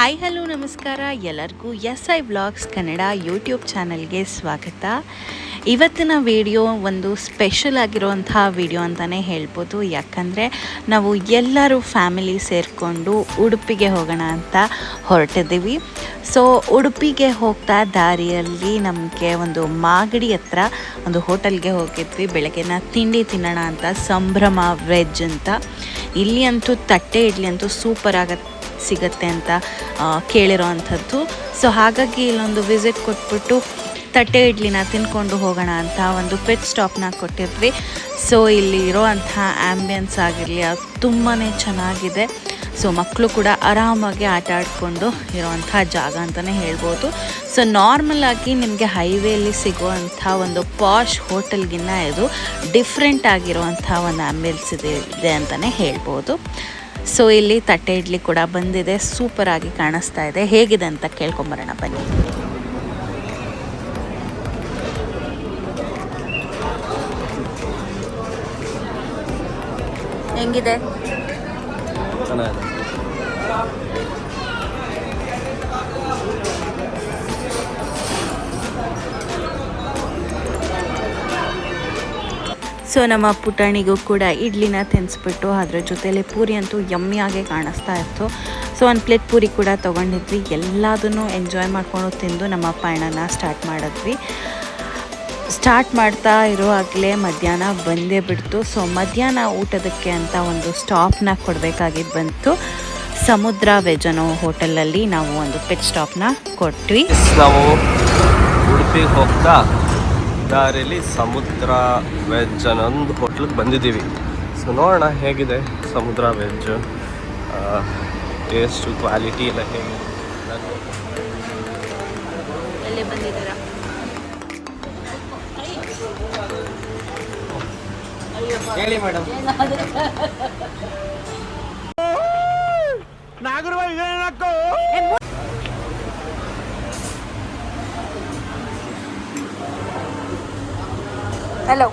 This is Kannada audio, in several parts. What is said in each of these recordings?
ಹಾಯ್ ಹಲೋ ನಮಸ್ಕಾರ ಎಲ್ಲರಿಗೂ SI ವ್ಲಾಗ್ಸ್ ಕನ್ನಡ ಯೂಟ್ಯೂಬ್ ಚಾನಲ್ಗೆ ಸ್ವಾಗತ. ಇವತ್ತಿನ ವಿಡಿಯೋ ಒಂದು ಸ್ಪೆಷಲ್ ಆಗಿರುವಂಥ ವಿಡಿಯೋ ಅಂತಲೇ ಹೇಳ್ಬೋದು. ಯಾಕಂದರೆ ನಾವು ಎಲ್ಲರೂ ಫ್ಯಾಮಿಲಿ ಸೇರಿಕೊಂಡು ಉಡುಪಿಗೆ ಹೋಗೋಣ ಅಂತ ಹೊರಟಿದ್ದೀವಿ. ಸೊ ಉಡುಪಿಗೆ ಹೋಗ್ತಾ ದಾರಿಯಲ್ಲಿ ನಮಗೆ ಒಂದು ಮಾಗಡಿ ಹತ್ರ ಒಂದು ಹೋಟೆಲ್ಗೆ ಹೋಗಿದ್ವಿ. ಬೆಳಗ್ಗೆನ ತಿಂಡಿ ತಿನ್ನೋಣ ಅಂತ, ಸಂಭ್ರಮ ವೆಜ್ ಅಂತ. ಇಲ್ಲಿ ಅಂತೂ ತಟ್ಟೆ ಇಡ್ಲಿ ಅಂತೂ ಸೂಪರ್ ಸಿಗತ್ತೆ ಅಂತ ಕೇಳಿರೋ ಅಂಥದ್ದು. ಸೊ ಹಾಗಾಗಿ ಇಲ್ಲೊಂದು ವಿಸಿಟ್ ಕೊಟ್ಬಿಟ್ಟು ತಟ್ಟೆ ಇಡ್ಲಿನ ತಿನ್ಕೊಂಡು ಹೋಗೋಣ ಅಂತ ಒಂದು ಪೆಟ್ ಸ್ಟಾಪ್ನ ಕೊಟ್ಟಿದ್ವಿ. ಸೊ ಇಲ್ಲಿ ಇರೋವಂಥ ಆ್ಯಂಬಿಯನ್ಸ್ ಆಗಿರಲಿ ಅದು ತುಂಬಾ ಚೆನ್ನಾಗಿದೆ. ಸೊ ಮಕ್ಕಳು ಕೂಡ ಆರಾಮಾಗಿ ಆಟ ಆಡಿಕೊಂಡು ಇರೋವಂಥ ಜಾಗ ಅಂತಲೇ ಹೇಳ್ಬೋದು. ಸೊ ನಾರ್ಮಲಾಗಿ ನಿಮಗೆ ಹೈವೇಲಿ ಸಿಗುವಂಥ ಒಂದು ಪಾಶ್ ಹೋಟೆಲ್ಗಿನ್ನ ಇದು ಡಿಫ್ರೆಂಟ್ ಆಗಿರುವಂಥ ಒಂದು ಆ್ಯಂಬಿಯನ್ಸ್ ಇದೆ ಅಂತಲೇ ಹೇಳ್ಬೋದು. ಸೊ ಇಲ್ಲಿ ತಟ್ಟೆ ಇಡ್ಲಿ ಕೂಡ ಬಂದಿದೆ, ಸೂಪರಾಗಿ ಕಾಣಿಸ್ತಾ ಇದೆ. ಹೇಗಿದೆ ಅಂತ ಕೇಳ್ಕೊಂಬರೋಣ ಬನ್ನಿ. ಹೆಂಗಿದೆ? ಚೆನ್ನಾಗಿದೆ. ಸೊ ನಮ್ಮ ಪುಟಾಣಿಗೂ ಕೂಡ ಇಡ್ಲಿನ ತಿನ್ನಿಸ್ಬಿಟ್ಟು ಅದರ ಜೊತೆಯಲ್ಲಿ ಪೂರಿ ಅಂತೂ ಯಮ್ಮಿಯಾಗೆ ಕಾಣಿಸ್ತಾ ಇತ್ತು. ಸೊ ಒಂದು ಪ್ಲೇಟ್ ಪೂರಿ ಕೂಡ ತೊಗೊಂಡಿದ್ವಿ. ಎಲ್ಲದನ್ನು ಎಂಜಾಯ್ ಮಾಡಿಕೊಂಡು ತಿಂದು ನಮ್ಮ ಪಯಣನ ಸ್ಟಾರ್ಟ್ ಮಾಡ್ತಾ ಇರುವಾಗಲೇ ಮಧ್ಯಾಹ್ನ ಬಂದೇ ಬಿಡ್ತು. ಸೊ ಮಧ್ಯಾಹ್ನ ಊಟದಕ್ಕೆ ಅಂತ ಒಂದು ಸ್ಟಾಪ್ನ ಕೊಡಬೇಕಾಗಿದ್ದು ಬಂತು. ಸಮುದ್ರ ವೆಜ್ ಅನ್ನೋ ಹೋಟೆಲಲ್ಲಿ ನಾವು ಒಂದು ಪೆಟ್ ಸ್ಟಾಪ್ನ ಕೊಟ್ವಿ. ನಾವು ಉಡುಪಿಗೆ ಹೋಗ್ತಾ ದಾರಿಯಲ್ಲಿ ಸಮುದ್ರ ವೆಜ್ ಅನ್ನೋ ಒಂದು ಹೋಟ್ಲಿಗೆ ಬಂದಿದ್ದೀವಿ. ಸೊ ನೋಡೋಣ ಹೇಗಿದೆ ಸಮುದ್ರ ವೆಜ್, ಟೇಸ್ಟು ಕ್ವಾಲಿಟಿ ಎಲ್ಲ ಹೇಗಿದೆ. ಎಲ್ಲಿ ಬಂದಿದ್ದೀರಾ? ಹೇಳಿ ಮೇಡಮ್. ಹಲೋ.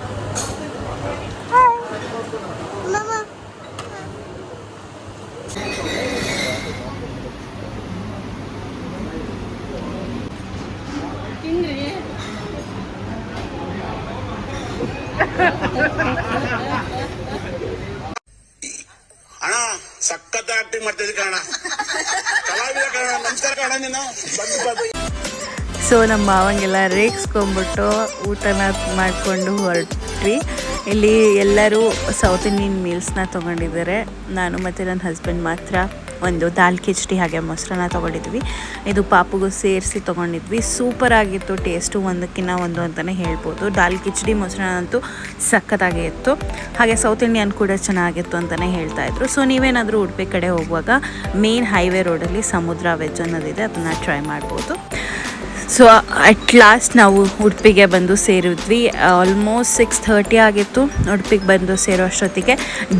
ಅಣ್ಣ ಸಖತ್ ಆಕ್ಟಿಂಗ್ ಮಾಡ್ತಿದ್ದೆ ಕಣ, ಕಲಾವಿದ ಕಣ. ನಮಸ್ಕಾರ ಕಣ ನೀನು. ಸೊ ನಮ್ಮ ಮಾವಂಗೆಲ್ಲ ರೇಗಿಸ್ಕೊಂಡ್ಬಿಟ್ಟು ಊಟನ ಮಾಡಿಕೊಂಡು ಹೊರಟ್ವಿ. ಇಲ್ಲಿ ಎಲ್ಲರೂ ಸೌತ್ ಇಂಡಿಯನ್ ಮೀಲ್ಸ್ನ ತೊಗೊಂಡಿದ್ದಾರೆ. ನಾನು ಮತ್ತು ನನ್ನ ಹಸ್ಬೆಂಡ್ ಮಾತ್ರ ಒಂದು ದಾಲ್ ಕಿಚಡಿ ಹಾಗೆ ಮೊಸರನ್ನ ತೊಗೊಂಡಿದ್ವಿ. ಇದು ಪಾಪುಗೂ ಸೇರಿಸಿ ತೊಗೊಂಡಿದ್ವಿ. ಸೂಪರಾಗಿತ್ತು ಟೇಸ್ಟು, ಒಂದಕ್ಕಿಂತ ಒಂದು ಅಂತಲೇ ಹೇಳ್ಬೋದು. ದಾಲ್ ಕಿಚಡಿ ಮೊಸರನ್ನ ಅಂತೂ ಸಖತ್ತಾಗೇ ಇತ್ತು. ಹಾಗೆ ಸೌತ್ ಇಂಡಿಯನ್ ಕೂಡ ಚೆನ್ನಾಗಿತ್ತು ಅಂತಲೇ ಹೇಳ್ತಾಯಿದ್ರು. ಸೊ ನೀವೇನಾದರೂ ಉಡುಪಿ ಕಡೆ ಹೋಗುವಾಗ ಮೇನ್ ಹೈವೇ ರೋಡಲ್ಲಿ ಸಮುದ್ರ ವೆಜ್ ಅನ್ನೋದಿದೆ, ಅದನ್ನು ಟ್ರೈ ಮಾಡ್ಬೋದು. ಸೊ ಅಟ್ ಲಾಸ್ಟ್ ನಾವು ಉಡುಪಿಗೆ ಬಂದು ಸೇರಿದ್ವಿ. ಆಲ್ಮೋಸ್ಟ್ 6:30 ಆಗಿತ್ತು ಉಡುಪಿಗೆ ಬಂದು ಸೇರೋ ಅಷ್ಟೊತ್ತಿಗೆ.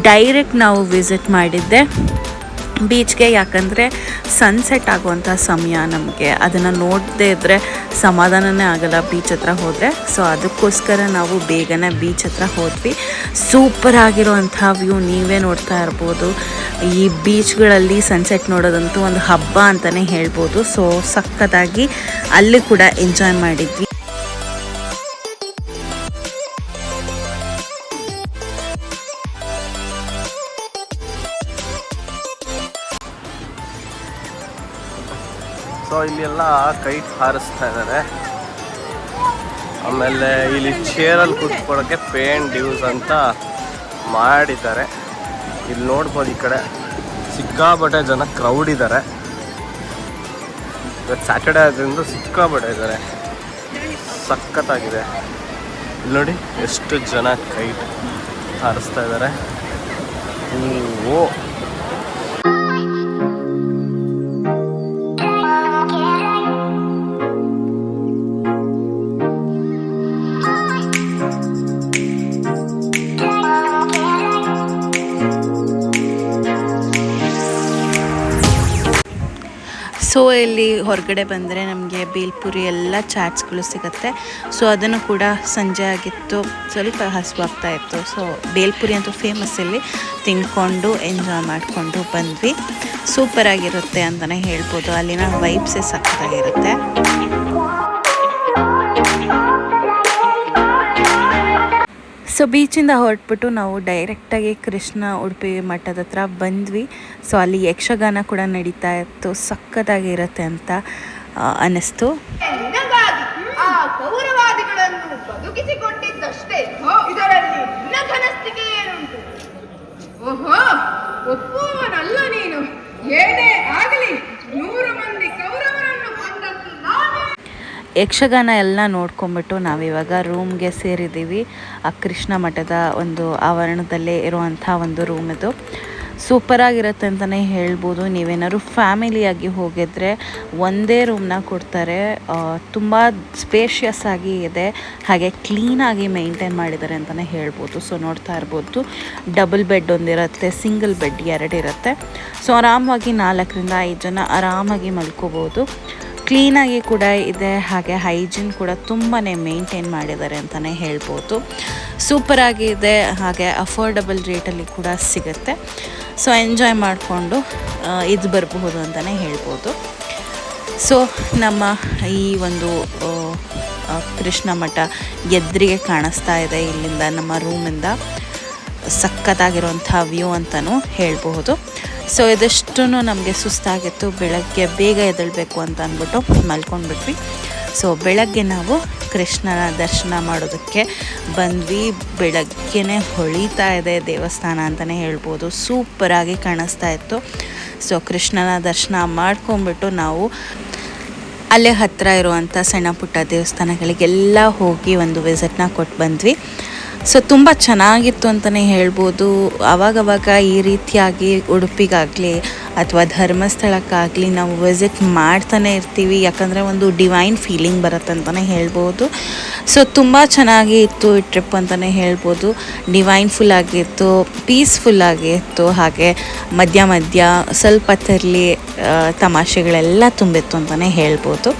ಡೈರೆಕ್ಟ್ ನಾವು ವಿಸಿಟ್ ಮಾಡಿದ್ದೆ ಬೀಚ್ಗೆ. ಯಾಕಂದರೆ ಸನ್ಸೆಟ್ ಆಗುವಂಥ ಸಮಯ, ನಮಗೆ ಅದನ್ನು ನೋಡದೇ ಇದ್ದರೆ ಸಮಾಧಾನನೇ ಆಗಲ್ಲ ಬೀಚ್ ಹತ್ರ ಹೋದರೆ. ಸೊ ಅದಕ್ಕೋಸ್ಕರ ನಾವು ಬೇಗನೆ ಬೀಚ್ ಹತ್ರ ಹೋದ್ವಿ. ಸೂಪರ್ ಆಗಿರುವಂಥ ವ್ಯೂ ನೀವೇ ನೋಡ್ತಾ ಇರ್ಬೋದು. ಈ ಬೀಚ್ಗಳಲ್ಲಿ ಸನ್ಸೆಟ್ ನೋಡೋದಂತೂ ಒಂದು ಹಬ್ಬ ಅಂತಲೇ ಹೇಳ್ಬೋದು. ಸೊ ಸಖತ್ತಾಗಿ ಅಲ್ಲಿ ಕೂಡ ಎಂಜಾಯ್ ಮಾಡಿದ್ವಿ. ಸೊ ಇಲ್ಲೆಲ್ಲ ಕೈಟ್ ಹಾರಿಸ್ತಾ ಇದ್ದಾರೆ. ಆಮೇಲೆ ಇಲ್ಲಿ ಚೇರಲ್ಲಿ ಕೂತ್ಕೊಳ್ಳೋಕ್ಕೆ ಪೇನ್ ಡ್ಯೂಸ್ ಅಂತ ಮಾಡಿದ್ದಾರೆ. ಇಲ್ಲಿ ನೋಡ್ಬೋದು, ಈ ಕಡೆ ಸಿಕ್ಕಾಪಟ್ಟೆ ಜನ ಕ್ರೌಡ್ ಇದ್ದಾರೆ. ಇವತ್ತು ಸ್ಯಾಟರ್ಡೇ ಆದ್ದರಿಂದ ಸಿಕ್ಕಾಪಟ್ಟೆ ಇದ್ದಾರೆ, ಸಖತ್ತಾಗಿದೆ. ಇಲ್ಲಿ ನೋಡಿ ಎಷ್ಟು ಜನ ಕೈಟ್ ಹಾರಿಸ್ತಾ ಇದ್ದಾರೆ. ಓ ಸೊ ಸೊ ಇಲ್ಲಿ ಹೊರಗಡೆ ಬಂದರೆ ನಮಗೆ ಬೇಲ್ಪುರಿ ಎಲ್ಲ ಚಾಟ್ಸ್ಗಳು ಸಿಗುತ್ತೆ. ಸೊ ಅದನ್ನು ಕೂಡ ಸಂಜೆ ಆಗಿತ್ತು, ಸ್ವಲ್ಪ ಹಸಿವಾಗ್ತಾ ಇತ್ತು. ಸೊ ಬೇಲ್ಪುರಿ ಅಂತೂ ಫೇಮಸ್ ಇಲ್ಲಿ, ತಿಂದ್ಕೊಂಡು ಎಂಜಾಯ್ ಮಾಡಿಕೊಂಡು ಬಂದ್ವಿ. ಸೂಪರಾಗಿರುತ್ತೆ ಅಂತಲೇ ಹೇಳ್ಬೋದು, ಅಲ್ಲಿನ ವೈಬ್ಸೇ ಸಖತ್ತಾಗಿರುತ್ತೆ. ಸೊ ಬೀಚಿಂದ ಹೊರಟ್ಬಿಟ್ಟು ನಾವು ಡೈರೆಕ್ಟಾಗಿ ಕೃಷ್ಣ ಉಡುಪಿ ಮಠದ ಹತ್ರ ಬಂದ್ವಿ. ಸೊ ಅಲ್ಲಿ ಯಕ್ಷಗಾನ ಕೂಡ ನಡೀತಾ ಇತ್ತು, ಸಖತ್ತಾಗಿರುತ್ತೆ ಅಂತ ಅನ್ನಿಸ್ತು. ಆ ಕೌರವಾದಿಗಳನ್ನು ಬದುಕಿಸಿಕೊಟ್ಟಿದ್ದಷ್ಟೇ, ಇದರಲ್ಲಿ ಘನಸ್ಥಿತಿ ಏನುಂಟು? ಓಹೋ, ಒಪ್ಪುವನಲ್ಲ ನೀನು. ಏನೇ ಆಗಲಿ 100 ಮಂದಿ ಕೌರವರನ್ನು ಕೊಂದದ್ದು ನಾನೇ. ಯಕ್ಷಗಾನ ಎಲ್ಲ ನೋಡ್ಕೊಂಬಿಟ್ಟು ನಾವಿವಾಗ ರೂಮ್ಗೆ ಸೇರಿದ್ದೀವಿ. ಆ ಕೃಷ್ಣ ಮಠದ ಒಂದು ಆವರಣದಲ್ಲೇ ಇರುವಂಥ ಒಂದು ರೂಮ್ ಇದು. ಸೂಪರಾಗಿರುತ್ತೆ ಅಂತಲೇ ಹೇಳ್ಬೋದು. ನೀವೇನಾದ್ರು ಫ್ಯಾಮಿಲಿಯಾಗಿ ಹೋಗಿದ್ರೆ ಒಂದೇ ರೂಮ್ನ ಕೊಡ್ತಾರೆ. ತುಂಬ ಸ್ಪೇಷಿಯಸ್ ಆಗಿ ಇದೆ, ಹಾಗೆ ಕ್ಲೀನಾಗಿ ಮೇಂಟೈನ್ ಮಾಡಿದ್ದಾರೆ ಅಂತಲೇ ಹೇಳ್ಬೋದು. ಸೊ ನೋಡ್ತಾ ಇರ್ಬೋದು, ಡಬಲ್ ಬೆಡ್ ಒಂದಿರುತ್ತೆ, ಸಿಂಗಲ್ ಬೆಡ್ 2 ಇರುತ್ತೆ. ಸೊ ಆರಾಮಾಗಿ 4ರಿಂದ 5 ಜನ ಆರಾಮಾಗಿ ಮಲ್ಕೋಬೋದು. ಕ್ಲೀನಾಗಿ ಕೂಡ ಇದೆ, ಹಾಗೆ ಹೈಜೀನ್ ಕೂಡ ತುಂಬಾ ಮೇಂಟೈನ್ ಮಾಡಿದ್ದಾರೆ ಅಂತಲೇ ಹೇಳ್ಬೋದು. ಸೂಪರಾಗಿದೆ, ಹಾಗೆ ಅಫೋರ್ಡಬಲ್ ರೇಟಲ್ಲಿ ಕೂಡ ಸಿಗುತ್ತೆ. ಸೊ ಎಂಜಾಯ್ ಮಾಡಿಕೊಂಡು ಇದು ಬರಬಹುದು ಅಂತಲೇ ಹೇಳ್ಬೋದು. ಸೊ ನಮ್ಮ ಈ ಒಂದು ಕೃಷ್ಣ ಮಠ ಎದುರಿಗೆ ಕಾಣಿಸ್ತಾ ಇದೆ ಇಲ್ಲಿಂದ, ನಮ್ಮ ರೂಮಿಂದ. ಸಖತ್ತಾಗಿರುವಂಥ ವ್ಯೂ ಅಂತಲೂ ಹೇಳ್ಬಹುದು. ಸೊ ಇದಷ್ಟು ನಮಗೆ ಸುಸ್ತಾಗಿತ್ತು, ಬೆಳಗ್ಗೆ ಬೇಗ ಎದ್ದೇಳಬೇಕು ಅಂತ ಅಂದ್ಬಿಟ್ಟು ಮಲ್ಕೊಂಡ್ಬಿಟ್ವಿ. ಸೊ ಬೆಳಗ್ಗೆ ನಾವು ಕೃಷ್ಣನ ದರ್ಶನ ಮಾಡೋದಕ್ಕೆ ಬಂದ್ವಿ. ಬೆಳಗ್ಗೆನೇ ಹೊಳಿತಾ ಇದೆ ದೇವಸ್ಥಾನ ಅಂತಲೇ ಹೇಳ್ಬೋದು, ಸೂಪರಾಗಿ ಕಾಣಿಸ್ತಾ ಇತ್ತು. ಸೊ ಕೃಷ್ಣನ ದರ್ಶನ ಮಾಡ್ಕೊಂಬಿಟ್ಟು ನಾವು ಅಲ್ಲೇ ಹತ್ತಿರ ಇರುವಂಥ ಸಣ್ಣ ಪುಟ್ಟ ದೇವಸ್ಥಾನಗಳಿಗೆಲ್ಲ ಹೋಗಿ ಒಂದು ವಿಸಿಟ್ನ ಕೊಟ್ಟು ಬಂದ್ವಿ. ಸೊ ತುಂಬ ಚೆನ್ನಾಗಿತ್ತು ಅಂತಲೇ ಹೇಳ್ಬೋದು. ಆವಾಗವಾಗ ಈ ರೀತಿಯಾಗಿ ಉಡುಪಿಗಾಗಲಿ ಅಥವಾ ಧರ್ಮಸ್ಥಳಕ್ಕಾಗಲಿ ನಾವು ವಿಸಿಟ್ ಮಾಡ್ತಾನೆ ಇರ್ತೀವಿ, ಯಾಕಂದರೆ ಒಂದು ಡಿವೈನ್ ಫೀಲಿಂಗ್ ಬರುತ್ತೆ ಅಂತಲೇ ಹೇಳ್ಬೋದು. ಸೊ ತುಂಬ ಚೆನ್ನಾಗಿ ಇತ್ತು ಈ ಟ್ರಿಪ್ ಅಂತಲೇ ಹೇಳ್ಬೋದು. ಡಿವೈನ್ಫುಲ್ ಆಗಿತ್ತು, ಪೀಸ್ಫುಲ್ ಆಗಿತ್ತು, ಹಾಗೆ ಮಧ್ಯ ಮಧ್ಯ ಸ್ವಲ್ಪ ತರಲಿ ತಮಾಷೆಗಳೆಲ್ಲ ತುಂಬಿತ್ತು ಅಂತಲೇ ಹೇಳ್ಬೋದು.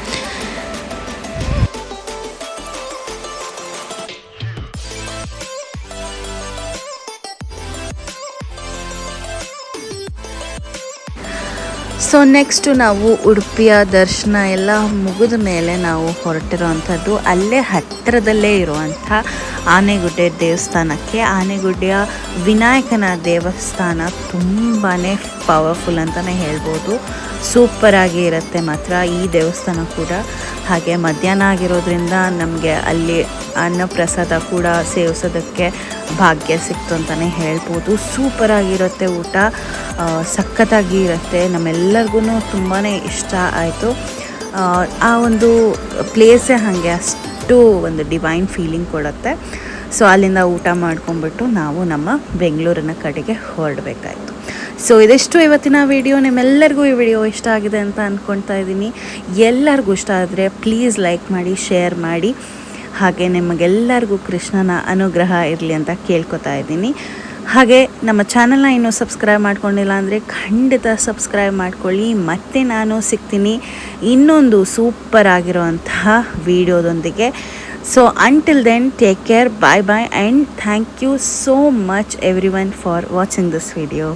ಸೊ ನೆಕ್ಸ್ಟು ನಾವು ಉಡುಪಿಯ ದರ್ಶನ ಎಲ್ಲ ಮುಗಿದ ಮೇಲೆ ನಾವು ಹೊರಟಿರೋವಂಥದ್ದು ಅಲ್ಲೇ ಹತ್ತಿರದಲ್ಲೇ ಇರುವಂಥ ಆನೆಗುಡ್ಡೆ ದೇವಸ್ಥಾನಕ್ಕೆ. ಆನೆಗುಡ್ಡೆಯ ವಿನಾಯಕನ ದೇವಸ್ಥಾನ ತುಂಬಾ ಪವರ್ಫುಲ್ ಅಂತಲೇ ಹೇಳ್ಬೋದು. ಸೂಪರಾಗಿ ಇರುತ್ತೆ ಮಾತ್ರ ಈ ದೇವಸ್ಥಾನ ಕೂಡ. ಹಾಗೆ ಮಧ್ಯಾಹ್ನ ಆಗಿರೋದ್ರಿಂದ ನಮಗೆ ಅಲ್ಲಿ ಅನ್ನಪ್ರಸಾದ ಕೂಡ ಸೇವಿಸೋದಕ್ಕೆ ಭಾಗ್ಯ ಸಿಕ್ತು ಅಂತಲೇ ಹೇಳ್ಬೋದು. ಸೂಪರಾಗಿರುತ್ತೆ ಊಟ, ಸಖತ್ತಾಗಿ ಇರುತ್ತೆ. ನಮ್ಮೆಲ್ಲರಿಗೂ ತುಂಬಾ ಇಷ್ಟ ಆಯಿತು. ಆ ಒಂದು ಪ್ಲೇಸೇ ಹಾಗೆ ಅಷ್ಟು ಒಂದು ಡಿವೈನ್ ಫೀಲಿಂಗ್ ಕೊಡುತ್ತೆ. ಸೊ ಅಲ್ಲಿಂದ ಊಟ ಮಾಡ್ಕೊಂಡ್ಬಿಟ್ಟು ನಾವು ನಮ್ಮ ಬೆಂಗಳೂರಿನ ಕಡೆಗೆ ಹೊರಡಬೇಕಾಯ್ತು. ಸೊ ಇದಿಷ್ಟು ಇವತ್ತಿನ ವಿಡಿಯೋ. ನಿಮ್ಮೆಲ್ಲರಿಗೂ ಈ ವಿಡಿಯೋ ಇಷ್ಟ ಆಗಿದೆ ಅಂತ ಅಂದ್ಕೊಳ್ತಾ ಇದ್ದೀನಿ. ಎಲ್ಲರಿಗೂ ಇಷ್ಟ ಆದರೆ ಪ್ಲೀಸ್ ಲೈಕ್ ಮಾಡಿ, ಶೇರ್ ಮಾಡಿ, ಹಾಗೆ ನಿಮಗೆಲ್ಲರಿಗೂ ಕೃಷ್ಣನ ಅನುಗ್ರಹ ಇರಲಿ ಅಂತ ಕೇಳ್ಕೊತಾ ಇದ್ದೀನಿ. ಹಾಗೆ ನಮ್ಮ ಚಾನಲ್ನ ಇನ್ನೂ ಸಬ್ಸ್ಕ್ರೈಬ್ ಮಾಡ್ಕೊಂಡಿಲ್ಲ ಅಂದರೆ ಖಂಡಿತ ಸಬ್ಸ್ಕ್ರೈಬ್ ಮಾಡ್ಕೊಳ್ಳಿ. ಮತ್ತೆ ನಾನು ಸಿಗ್ತೀನಿ ಇನ್ನೊಂದು ಸೂಪರ್ ಆಗಿರುವಂತಹ ವಿಡಿಯೋದೊಂದಿಗೆ. So until then, take care, bye bye, and thank you so much everyone for watching this video.